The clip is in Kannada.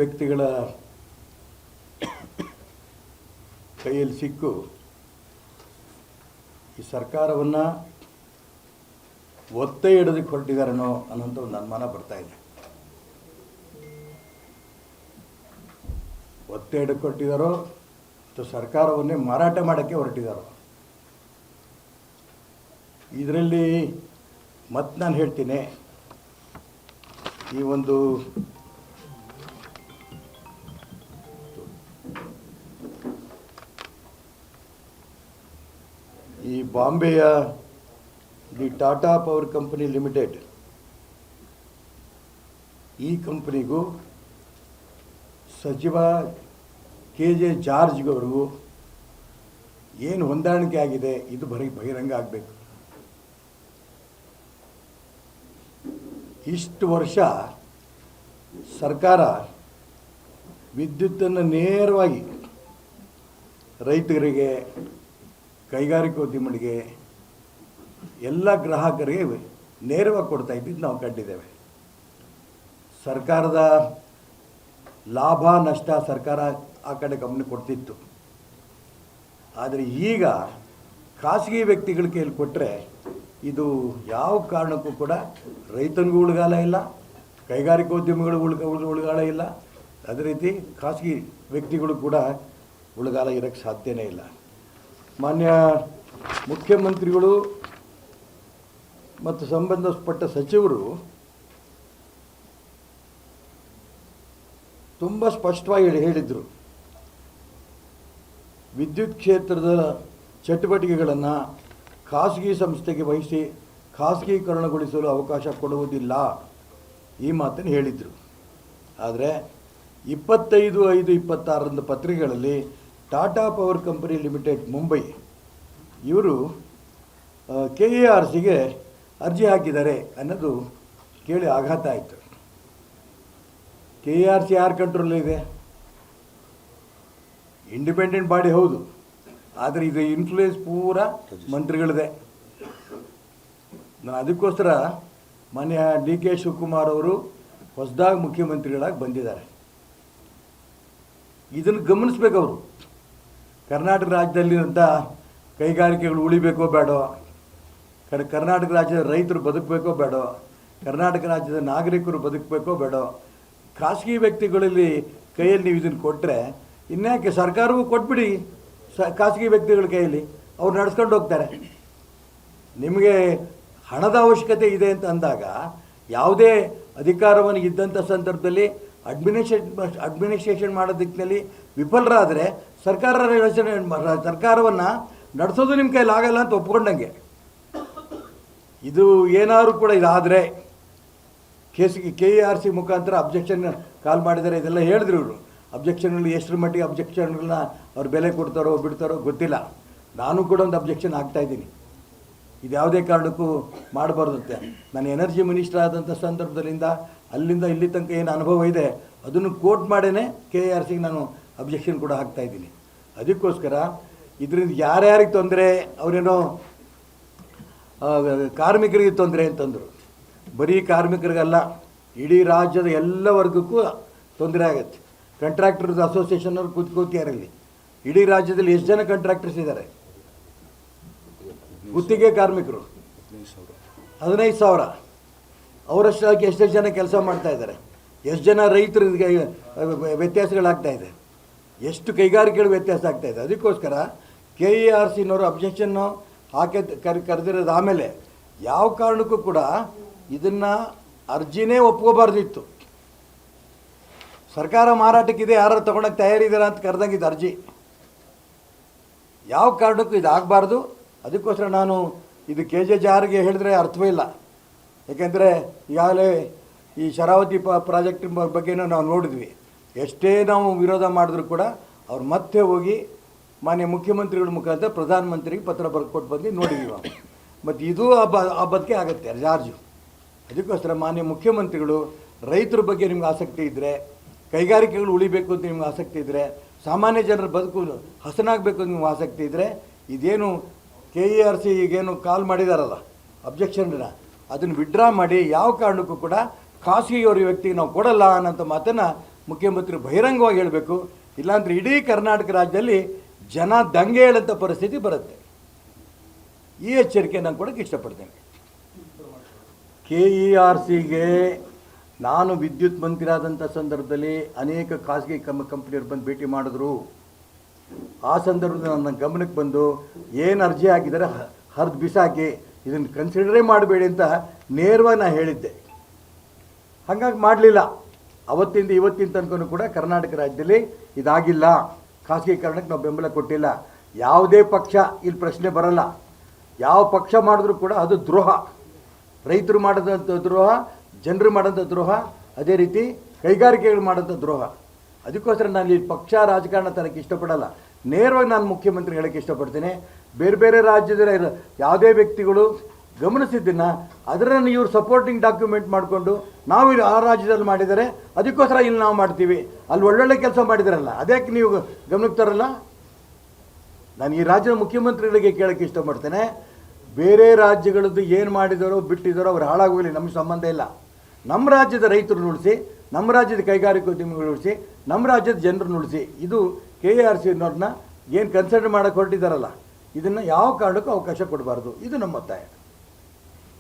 ವ್ಯಕ್ತಿಗಳ ಕೈಯಲ್ಲಿ ಸಿಕ್ಕು ಈ ಸರ್ಕಾರವನ್ನು ಒತ್ತೆ ಹಿಡೋದಕ್ಕೆ ಹೊರಟಿದ್ದಾರೇನೋ ಅನ್ನೋಂಥ ಒಂದು ಅನುಮಾನ ಬರ್ತಾ ಇದೆ. ಒತ್ತೆ ಹಿಡಕ್ಕೆ ಹೊರಟಿದ್ದಾರೋ ಅಥವಾ ಸರ್ಕಾರವನ್ನೇ ಮಾರಾಟ ಮಾಡೋಕ್ಕೆ ಹೊರಟಿದ್ದಾರೋ, ಇದರಲ್ಲಿ ಮತ್ತೆ ನಾನು ಹೇಳ್ತೀನಿ, ಈ ಒಂದು ಈ ಬಾಂಬೆಯ the Tata power company limited, ಈ ಕಂಪನಿಗೂ ಸಚಿವ KJ ಜಾರ್ಜ್ಗವ್ರಿಗೂ ಏನು ಹೊಂದಾಣಿಕೆ ಆಗಿದೆ ಇದು ಬಹಿರಂಗ ಆಗಬೇಕು. ಇಷ್ಟು ವರ್ಷ ಸರ್ಕಾರ ವಿದ್ಯುತ್ತನ್ನು ನೇರವಾಗಿ ರೈತರಿಗೆ, ಕೈಗಾರಿಕೋದ್ಯಮಿಗಳಿಗೆ, ಎಲ್ಲ ಗ್ರಾಹಕರಿಗೆ ನೇರವಾಗಿ ಕೊಡ್ತಾ ಇದ್ದಿದ್ದು ನಾವು ಕಂಡಿದ್ದೇವೆ. ಸರ್ಕಾರದ ಲಾಭ ನಷ್ಟ ಸರ್ಕಾರ ಆ ಕಡೆ ಗಮನ ಕೊಡ್ತಿತ್ತು. ಆದರೆ ಈಗ ಖಾಸಗಿ ವ್ಯಕ್ತಿಗಳ ಕೈಯಲ್ಲಿ ಕೊಟ್ಟರೆ ಇದು ಯಾವ ಕಾರಣಕ್ಕೂ ಕೂಡ ರೈತನಿಗೂ ಉಳಿಗಾಲ ಇಲ್ಲ, ಕೈಗಾರಿಕೋದ್ಯಮಿಗಳು ಉಳಿಗಾಲ ಇಲ್ಲ, ಅದೇ ರೀತಿ ಖಾಸಗಿ ವ್ಯಕ್ತಿಗಳು ಕೂಡ ಉಳಿಗಾಲ ಇರೋಕ್ಕೆ ಸಾಧ್ಯನೇ ಇಲ್ಲ. ಮಾನ್ಯ ಮುಖ್ಯಮಂತ್ರಿಗಳು ಮತ್ತು ಸಂಬಂಧಪಟ್ಟ ಸಚಿವರು ತುಂಬ ಸ್ಪಷ್ಟವಾಗಿ ಹೇಳಿದರು, ವಿದ್ಯುತ್ ಕ್ಷೇತ್ರದ ಚಟುವಟಿಕೆಗಳನ್ನು ಖಾಸಗಿ ಸಂಸ್ಥೆಗೆ ವಹಿಸಿ ಖಾಸಗೀಕರಣಗೊಳಿಸಲು ಅವಕಾಶ ಕೊಡುವುದಿಲ್ಲ, ಈ ಮಾತನ್ನು ಹೇಳಿದರು. ಆದರೆ 25/5/26 ಪತ್ರಿಕೆಗಳಲ್ಲಿ Tata power company limited Mumbai ಇವರು KERCಗೆ ಅರ್ಜಿ ಹಾಕಿದ್ದಾರೆ ಅನ್ನೋದು ಕೇಳಿ ಆಘಾತ ಆಯಿತು. KERC ಯಾರ ಕಂಟ್ರೋಲ್ ಇದೆ? ಇಂಡಿಪೆಂಡೆಂಟ್ ಬಾಡಿ ಹೌದು, ಆದರೆ ಇದು ಇನ್ಫ್ಲೂಯೆನ್ಸ್ ಪೂರ ಮಂತ್ರಿಗಳಿದೆ. ನಾನು ಅದಕ್ಕೋಸ್ಕರ ಮಾನ್ಯ DK ಶಿವಕುಮಾರ್ ಅವರು ಹೊಸದಾಗಿ ಮುಖ್ಯಮಂತ್ರಿಗಳಾಗಿ ಬಂದಿದ್ದಾರೆ. ಇದನ್ನು ಗಮನಿಸ್ಬೇಕು ಅವರು. ಕರ್ನಾಟಕ ರಾಜ್ಯದಲ್ಲಿರೋಂಥ ಕೈಗಾರಿಕೆಗಳು ಉಳಿಬೇಕೋ ಬೇಡೋ, ಕರ್ನಾಟಕ ರಾಜ್ಯದ ರೈತರು ಬದುಕಬೇಕೋ ಬೇಡೋ, ಕರ್ನಾಟಕ ರಾಜ್ಯದ ನಾಗರಿಕರು ಬದುಕಬೇಕೋ ಬೇಡೋ, ಖಾಸಗಿ ವ್ಯಕ್ತಿಗಳಲ್ಲಿ ಕೈಯಲ್ಲಿ ನೀವು ಇದನ್ನು ಕೊಟ್ಟರೆ ಇನ್ಯಾಕೆ ಸರ್ಕಾರವೂ ಕೊಟ್ಬಿಡಿ ಖಾಸಗಿ ವ್ಯಕ್ತಿಗಳ ಕೈಯಲ್ಲಿ, ಅವ್ರು ನಡೆಸ್ಕೊಂಡು ಹೋಗ್ತಾರೆ. ನಿಮಗೆ ಹಣದ ಅವಶ್ಯಕತೆ ಇದೆ ಅಂತ ಅಂದಾಗ ಯಾವುದೇ ಅಧಿಕಾರವನ್ನು ಇದ್ದಂಥ ಸಂದರ್ಭದಲ್ಲಿ ಅಡ್ಮಿನಿಸ್ಟ್ರೇಷನ್ ಮಾಡೋ ದಿಕ್ಕಿನಲ್ಲಿ ವಿಫಲರಾದರೆ ಸರ್ಕಾರವನ್ನು ನಡೆಸೋದು ನಿಮ್ಮ ಕೈಲಿ ಆಗಲ್ಲ ಅಂತ ಒಪ್ಕೊಂಡಂಗೆ. ಇದು ಏನಾದರೂ ಕೂಡ ಇದಾದರೆ KERC ಮುಖಾಂತರ ಅಬ್ಜೆಕ್ಷನ್ ಕಾಲ್ ಮಾಡಿದ್ದಾರೆ, ಇದೆಲ್ಲ ಹೇಳಿದ್ರು ಇವರು. ಅಬ್ಜೆಕ್ಷನ್ಗಳು ಎಷ್ಟರ ಮಟ್ಟಿಗೆ ಅಬ್ಜೆಕ್ಷನ್ಗಳನ್ನ ಅವ್ರು ಬೆಲೆ ಕೊಡ್ತಾರೋ ಬಿಡ್ತಾರೋ ಗೊತ್ತಿಲ್ಲ. ನಾನು ಕೂಡ ಒಂದು ಅಬ್ಜೆಕ್ಷನ್ ಹಾಕ್ತಾಯಿದ್ದೀನಿ, ಇದು ಯಾವುದೇ ಕಾರಣಕ್ಕೂ ಮಾಡಬಾರ್ದಂತೆ. ನಾನು ಎನರ್ಜಿ ಮಿನಿಸ್ಟರ್ ಆದಂಥ ಸಂದರ್ಭದಲ್ಲಿಂದ ಅಲ್ಲಿಂದ ಇಲ್ಲಿ ತನಕ ಏನು ಅನುಭವ ಇದೆ ಅದನ್ನು ಕೋಟ್ ಮಾಡೇ KERCಗೆ ನಾನು ಅಬ್ಜೆಕ್ಷನ್ ಕೂಡ ಹಾಕ್ತಾಯಿದ್ದೀನಿ. ಅದಕ್ಕೋಸ್ಕರ ಇದರಿಂದ ಯಾರ್ಯಾರಿಗೆ ತೊಂದರೆ, ಅವರೇನೋ ಕಾರ್ಮಿಕರಿಗೆ ತೊಂದರೆ ಅಂತಂದರು. ಬರೀ ಕಾರ್ಮಿಕರಿಗಲ್ಲ, ಇಡೀ ರಾಜ್ಯದ ಎಲ್ಲ ವರ್ಗಕ್ಕೂ ತೊಂದರೆ ಆಗುತ್ತೆ. ಕಾಂಟ್ರಾಕ್ಟರ್ಸ್ ಅಸೋಸಿಯೇಷನ್ನವ್ರು ಕೂತ್ಕೋತಿಯಾರಲ್ಲಿ ಇಡೀ ರಾಜ್ಯದಲ್ಲಿ ಎಷ್ಟು ಜನ ಕಾಂಟ್ರಾಕ್ಟರ್ಸ್ ಇದ್ದಾರೆ? ಗುತ್ತಿಗೆ ಕಾರ್ಮಿಕರು 15,000. ಅವರಷ್ಟಾಗಿ ಎಷ್ಟೆಷ್ಟು ಜನ ಕೆಲಸ ಮಾಡ್ತಾ ಇದ್ದಾರೆ? ಎಷ್ಟು ಜನ ರೈತರಿಗೆ ವ್ಯತ್ಯಾಸಗಳಾಗ್ತಾ ಇದೆ? ಎಷ್ಟು ಕೈಗಾರಿಕೆಗಳು ವ್ಯತ್ಯಾಸ ಆಗ್ತಾ ಇದೆ? ಅದಕ್ಕೋಸ್ಕರ KERCನವರು ಅಬ್ಜೆಕ್ಷನ್ನು ಕರೆದಿರೋದು. ಆಮೇಲೆ ಯಾವ ಕಾರಣಕ್ಕೂ ಕೂಡ ಇದನ್ನು ಅರ್ಜಿನೇ ಒಪ್ಕೋಬಾರ್ದಿತ್ತು. ಸರ್ಕಾರ ಮಾರಾಟಕ್ಕಿದೆ, ಯಾರು ತೊಗೊಳಕ್ಕೆ ತಯಾರಿದ್ದೀರಾ ಅಂತ ಕರೆದಂಗಿದ್ದು ಅರ್ಜಿ. ಯಾವ ಕಾರಣಕ್ಕೂ ಇದು ಆಗಬಾರ್ದು. ಅದಕ್ಕೋಸ್ಕರ ನಾನು ಇದು KJ ಜಾರಿಗೆ ಹೇಳಿದ್ರೆ ಅರ್ಥವೇ ಇಲ್ಲ. ಯಾಕೆಂದರೆ ಈಗಾಗಲೇ ಈ ಶರಾವತಿ ಪ್ರಾಜೆಕ್ಟ್ ಬಗ್ಗೆನೂ ನಾವು ನೋಡಿದ್ವಿ. ಎಷ್ಟೇ ನಾವು ವಿರೋಧ ಮಾಡಿದ್ರು ಕೂಡ ಅವ್ರು ಮತ್ತೆ ಹೋಗಿ ಮಾನ್ಯ ಮುಖ್ಯಮಂತ್ರಿಗಳ ಮುಖಾಂತರ ಪ್ರಧಾನಮಂತ್ರಿಗೆ ಪತ್ರ ಕೊಟ್ಟು ಬಂದು ನೋಡಿದ್ದೀವಿ ನಾವು. ಮತ್ತು ಇದು ಆ ಬಗ್ಗೆ ಆಗುತ್ತೆ ಜಾರ್ಜು. ಅದಕ್ಕೋಸ್ಕರ ಮಾನ್ಯ ಮುಖ್ಯಮಂತ್ರಿಗಳು ರೈತರ ಬಗ್ಗೆ ನಿಮ್ಗೆ ಆಸಕ್ತಿ ಇದ್ದರೆ, ಕೈಗಾರಿಕೆಗಳು ಉಳಿಬೇಕು ಅಂತ ನಿಮ್ಗೆ ಆಸಕ್ತಿ ಇದ್ದರೆ, ಸಾಮಾನ್ಯ ಜನರ ಬದುಕು ಹಸನಾಗಬೇಕು ಅಂತ ನಿಮ್ಗೆ ಆಸಕ್ತಿ ಇದ್ದರೆ, ಇದೇನು KERC ಈಗೇನು ಕಾಲ್ ಮಾಡಿದಾರಲ್ಲ ಅಬ್ಜೆಕ್ಷನ್ನ, ಅದನ್ನು ವಿಡ್ರಾ ಮಾಡಿ ಯಾವ ಕಾರಣಕ್ಕೂ ಕೂಡ ಖಾಸಗಿಯವರ ವ್ಯಕ್ತಿಗೆ ನಾವು ಕೊಡಲ್ಲ ಅನ್ನೋಂಥ ಮಾತನ್ನು ಮುಖ್ಯಮಂತ್ರಿ ಬಹಿರಂಗವಾಗಿ ಹೇಳಬೇಕು. ಇಲ್ಲಾಂದರೆ ಇಡೀ ಕರ್ನಾಟಕ ರಾಜ್ಯದಲ್ಲಿ ಜನ ದಂಗೆ ಹೇಳಂಥ ಪರಿಸ್ಥಿತಿ ಬರುತ್ತೆ. ಈ ಎಚ್ಚರಿಕೆ ನಾನು ಕೊಡೋಕ್ಕೆ ಇಷ್ಟಪಡ್ತೇನೆ. KERCಗೆ ನಾನು ವಿದ್ಯುತ್ ಮಂತ್ರಿ ಆದಂಥ ಸಂದರ್ಭದಲ್ಲಿ ಅನೇಕ ಖಾಸಗಿ ಕಂಪ್ನಿಯವ್ರು ಬಂದು ಭೇಟಿ ಮಾಡಿದ್ರು. ಆ ಸಂದರ್ಭದಲ್ಲಿ ನನ್ನ ಗಮನಕ್ಕೆ ಬಂದು ಏನು ಅರ್ಜಿ ಹಾಕಿದ್ದಾರೆ ಹರಿದು ಬಿಸಾಕಿ, ಇದನ್ನು ಕನ್ಸಿಡರೇ ಮಾಡಬೇಡಿ ಅಂತ ನೇರವಾಗಿ ನಾನು ಹೇಳಿದ್ದೆ. ಹಾಗಾಗಿ ಮಾಡಲಿಲ್ಲ. ಅವತ್ತಿಂದ ಇವತ್ತಿನ ತನಕ ಕೂಡ ಕರ್ನಾಟಕ ರಾಜ್ಯದಲ್ಲಿ ಇದಾಗಿಲ್ಲ. ಖಾಸಗೀಕರಣಕ್ಕೆ ನಾವು ಬೆಂಬಲ ಕೊಟ್ಟಿಲ್ಲ. ಯಾವುದೇ ಪಕ್ಷ ಇಲ್ಲಿ ಪ್ರಶ್ನೆ ಬರಲ್ಲ. ಯಾವ ಪಕ್ಷ ಮಾಡಿದ್ರೂ ಕೂಡ ಅದು ದ್ರೋಹ. ರೈತರು ಮಾಡೋದಂಥ ದ್ರೋಹ, ಜನರು ಮಾಡೋಂಥ ದ್ರೋಹ, ಅದೇ ರೀತಿ ಕೈಗಾರಿಕೆಗಳು ಮಾಡೋಂಥ ದ್ರೋಹ. ಅದಕ್ಕೋಸ್ಕರ ನಾನು ಈ ಪಕ್ಷ ರಾಜಕಾರಣ ತನಕ್ಕೆ ಇಷ್ಟಪಡಲ್ಲ. ನೇರವಾಗಿ ನಾನು ಮುಖ್ಯಮಂತ್ರಿ ಹೇಳೋಕ್ಕೆ ಇಷ್ಟಪಡ್ತೀನಿ. ಬೇರೆ ಬೇರೆ ರಾಜ್ಯದಲ್ಲಿ ಯಾವುದೇ ವ್ಯಕ್ತಿಗಳು ಗಮನಿಸಿದ್ದನ್ನು ಅದನ್ನು ಇವರು ಸಪೋರ್ಟಿಂಗ್ ಡಾಕ್ಯುಮೆಂಟ್ ಮಾಡಿಕೊಂಡು ನಾವು ಆ ರಾಜ್ಯದಲ್ಲಿ ಮಾಡಿದ್ದಾರೆ, ಅದಕ್ಕೋಸ್ಕರ ಇಲ್ಲಿ ನಾವು ಮಾಡ್ತೀವಿ, ಅಲ್ಲಿ ಒಳ್ಳೊಳ್ಳೆ ಕೆಲಸ ಮಾಡಿದಾರಲ್ಲ, ಅದಕ್ಕೆ ನೀವು ಗಮನಕ್ಕೆ ತರಲ್ಲ. ನಾನು ಈ ರಾಜ್ಯದ ಮುಖ್ಯಮಂತ್ರಿಗಳಿಗೆ ಕೇಳೋಕ್ಕೆ ಇಷ್ಟಪಡ್ತೇನೆ. ಬೇರೆ ರಾಜ್ಯಗಳದ್ದು ಏನು ಮಾಡಿದಾರೋ ಬಿಟ್ಟಿದ್ದಾರೋ ಅವ್ರು ಹಾಳಾಗೋಗಲಿ, ನಮಗೆ ಸಂಬಂಧ ಇಲ್ಲ. ನಮ್ಮ ರಾಜ್ಯದ ರೈತರು ಉಳಿಸಿ, ನಮ್ಮ ರಾಜ್ಯದ ಕೈಗಾರಿಕೋದ್ಯಮಿಗಳು ಉಳಿಸಿ, ನಮ್ಮ ರಾಜ್ಯದ ಜನರನ್ನು ಉಳಿಸಿ. ಇದು KERCನವ್ರನ್ನ ಏನು ಕನ್ಸಿಡರ್ ಮಾಡೋಕ್ಕೆ ಹೊರಟಿದ್ದಾರಲ್ಲ, ಇದನ್ನು ಯಾವ ಕಾರಣಕ್ಕೂ ಅವಕಾಶ ಕೊಡಬಾರ್ದು. ಇದು ನಮ್ಮ ಒತ್ತಾಯ.